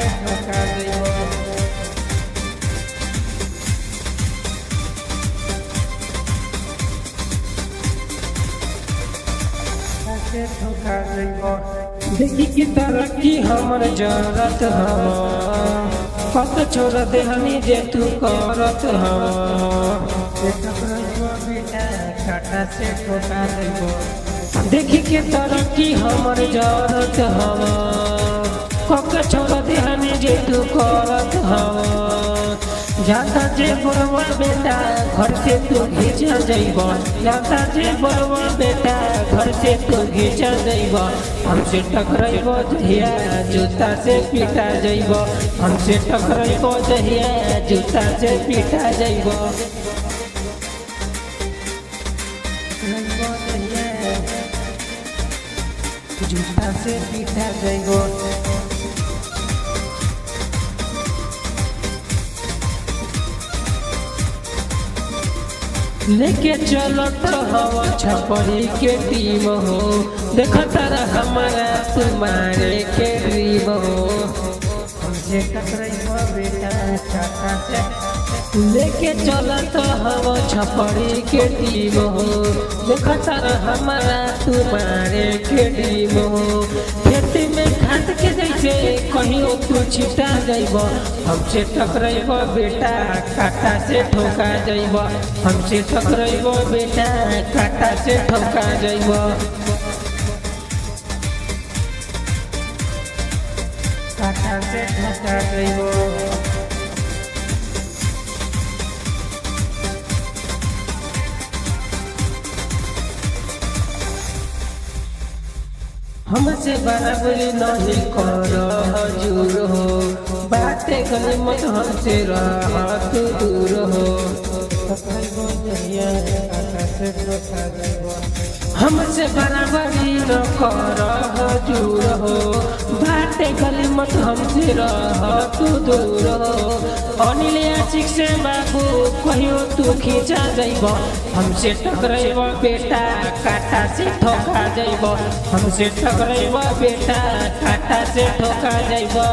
से ठोका जइबो से ठोका जइबो देखी की तरक्की हमर जरूरत हवा कत छोड़ दे हनी जे तू करत हवा बेटा काटा से ठोका जइबो देखी के तरक्की हमर जरूरत हवा कक छोड़ दे हनी जे तू करत हवा जाता जे बरवा बेटा घर से तू घिंचा जइबो जाता जे बरवा बेटा घर से तू घिंचा जइबो हमसे टकराइबो जहिया जूता से पीटा जइबो हमसे टकराइबो जहिया जूता से पीटा जइबो जूता से पीटा जइबो लेके चलत हवा छपरी के टीम हो देखा तारा हमारा तुम्हारे के रीम हो हमसे टकराइबो बेटा काटा से लेके चलत हवा छपरी के टीम हो देखा तारा हमारा तुम्हारे के टीम हो खेत में खाद के जैसे कहियो तू छिटा जइबो हमसे टकराइबो बेटा काटा से ठोका जइबो हमसे टकराइबो बेटा काटा से ठोका जइबो काटा से ठोका जइबो हमसे बराबरी नहीं करो हजूर हो बातें गली मत हमसे रह तू दूर हो हमसे बराबरी न करो हजूर हो बातें गली मत हमसे रह तू दूर हो अनिल आशिक से बाबू कहियो तू खींचा जइबो हमसे टकराइबो बेटा काटा से ठोका जइबो हमसे टकराइबो बेटा काटा से ठोका जइबो।